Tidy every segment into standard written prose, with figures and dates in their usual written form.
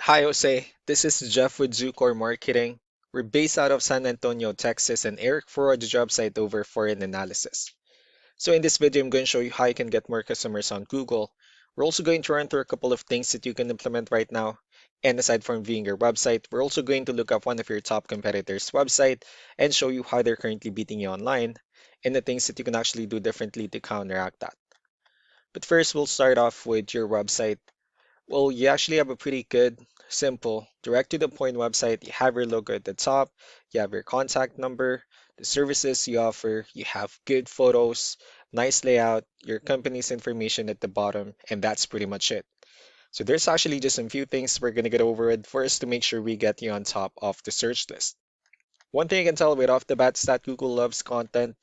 Hi, Jose. This is Jeff with Zucor Marketing. We're based out of San Antonio, Texas, and Eric for the job site over for an analysis. So in this video, I'm going to show you how you can get more customers on Google. We're also going to run through a couple of things that you can implement right now. And aside from viewing your website, we're also going to look up one of your top competitors' website and show you how they're currently beating you online and the things that you can actually do differently to counteract that. But first, we'll start off with your website. Well, you actually have a pretty good, simple, direct to the point website. You have your logo at the top, you have your contact number, the services you offer, you have good photos, nice layout, your company's information at the bottom, and that's pretty much it. So there's actually just a few things we're going to get over it first to make sure we get you on top of the search list. One thing I can tell right off the bat is that Google loves content.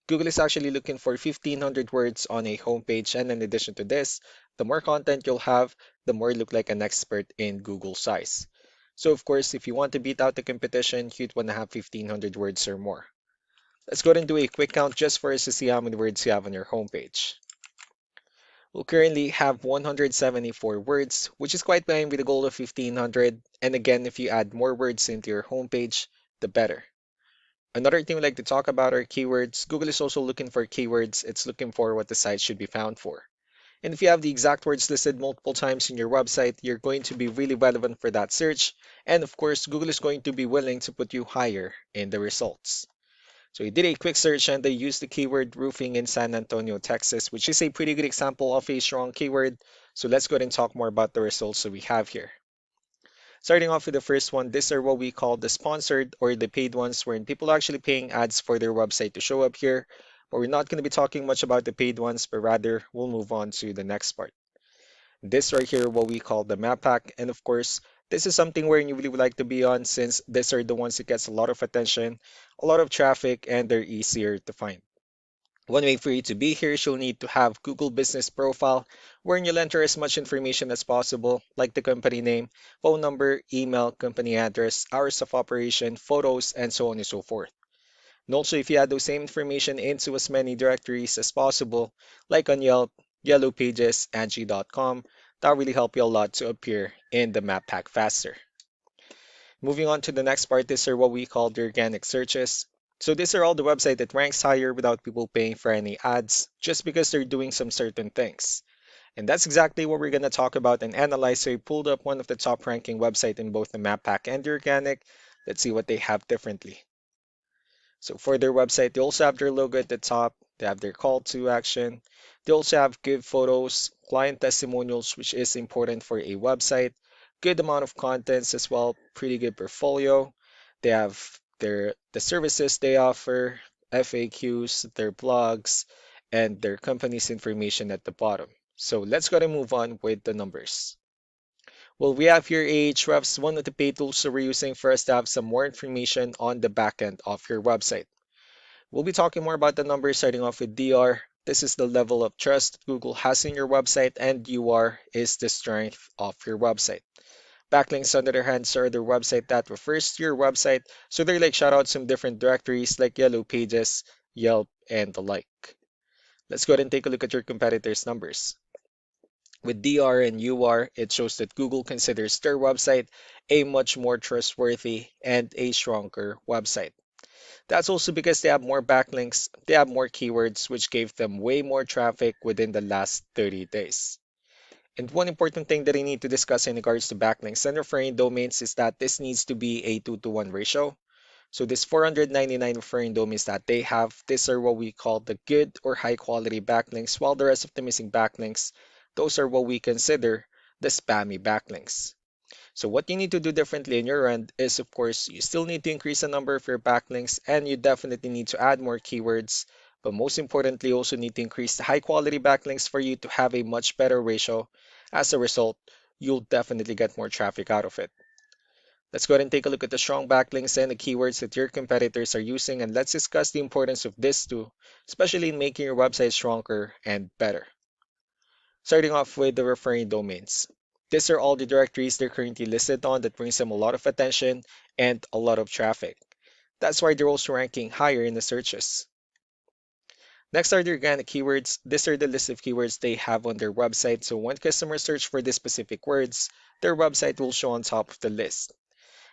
Google is actually looking for 1,500 words on a homepage, and in addition to this, the more content you'll have, the more you look like an expert in Google size. So, of course, if you want to beat out the competition, you'd want to have 1,500 words or more. Let's go ahead and do a quick count just for us to see how many words you have on your homepage. We'll currently have 174 words, which is quite behind with the goal of 1,500. And again, if you add more words into your homepage, the better. Another thing we like to talk about are keywords. Google is also looking for keywords. It's looking for what the site should be found for. And if you have the exact words listed multiple times in your website, you're going to be really relevant for that search. And of course, Google is going to be willing to put you higher in the results. So we did a quick search and they used the keyword roofing in San Antonio, Texas, which is a pretty good example of a strong keyword. So let's go ahead and talk more about the results that we have here. Starting off with the first one, these are what we call the sponsored or the paid ones, wherein people are actually paying ads for their website to show up here. But we're not going to be talking much about the paid ones, but rather we'll move on to the next part. This right here, what we call the map pack. And of course, this is something where you really would like to be on since these are the ones that gets a lot of attention, a lot of traffic, and they're easier to find. One way for you to be here is you'll need to have Google Business Profile, wherein you'll enter as much information as possible, like the company name, phone number, email, company address, hours of operation, photos, and so on and so forth. And also, if you add those same information into as many directories as possible, like on Yelp, Yellow Pages, Angie.com, that'll really help you a lot to appear in the map pack faster. Moving on to the next part, these are what we call the organic searches. So these are all the website that ranks higher without people paying for any ads, just because they're doing some certain things. And that's exactly what we're going to talk about and analyze. So we pulled up one of the top ranking website in both the map pack and the organic. Let's see what they have differently. So for their website, they also have their logo at the top. They have their call to action. They also have good photos, client testimonials, which is important for a website, good amount of contents as well, pretty good portfolio. They have the services they offer, FAQs, their blogs, and their company's information at the bottom. So let's go and move on with the numbers. Well, we have here Ahrefs, one of the paid tools that we're using for us to have some more information on the backend of your website. We'll be talking more about the numbers starting off with DR. This is the level of trust Google has in your website, and UR is the strength of your website. Backlinks, on the other hand, are the website that refers to your website, so they're like shoutouts from different directories like Yellow Pages, Yelp, and the like. Let's go ahead and take a look at your competitors' numbers. With DR and UR, it shows that Google considers their website a much more trustworthy and a stronger website. That's also because they have more backlinks, they have more keywords, which gave them way more traffic within the last 30 days. And one important thing that I need to discuss in regards to backlinks and referring domains is that this needs to be a 2 to 1 ratio. So this 499 referring domains that they have, these are what we call the good or high quality backlinks, while the rest of the missing backlinks, those are what we consider the spammy backlinks. So what you need to do differently on your end is, of course, you still need to increase the number of your backlinks and you definitely need to add more keywords. But most importantly, you also need to increase the high quality backlinks for you to have a much better ratio. As a result, you'll definitely get more traffic out of it. Let's go ahead and take a look at the strong backlinks and the keywords that your competitors are using, and let's discuss the importance of this too, especially in making your website stronger and better. Starting off with the referring domains. These are all the directories they're currently listed on that brings them a lot of attention and a lot of traffic. That's why they're also ranking higher in the searches. Next are the organic keywords. These are the list of keywords they have on their website. So when customers search for these specific words, their website will show on top of the list.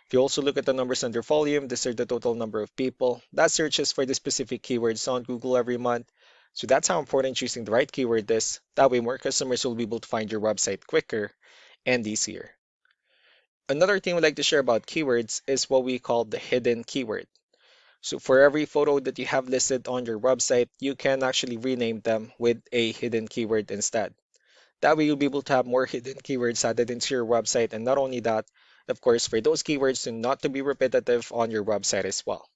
If you also look at the numbers under volume, these are the total number of people that searches for the specific keywords on Google every month. So that's how important choosing the right keyword is. That way more customers will be able to find your website quicker and easier. Another thing we'd like to share about keywords is what we call the hidden keyword. So for every photo that you have listed on your website, you can actually rename them with a hidden keyword instead. That way you'll be able to have more hidden keywords added into your website. And not only that, of course, for those keywords to not to be repetitive on your website as well.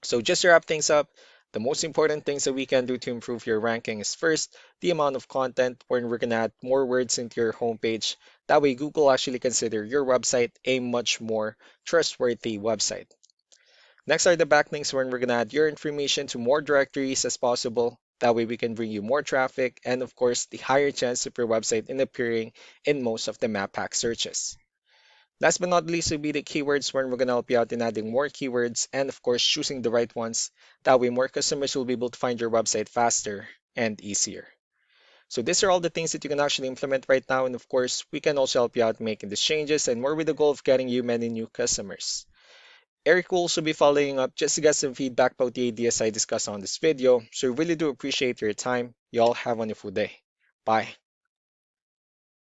So just to wrap things up, the most important things that we can do to improve your ranking is first, the amount of content where we're gonna add more words into your homepage. That way Google actually consider your website a much more trustworthy website. Next are the backlinks where we're gonna add your information to more directories as possible. That way we can bring you more traffic and of course the higher chance of your website in appearing in most of the map pack searches. Last but not least will be the keywords where we're gonna help you out in adding more keywords and of course choosing the right ones. That way more customers will be able to find your website faster and easier. So these are all the things that you can actually implement right now, and of course we can also help you out making these changes and more with the goal of getting you many new customers. Eric will also be following up just to get some feedback about the ideas I discussed on this video. So I really do appreciate your time. You all have a wonderful day. Bye.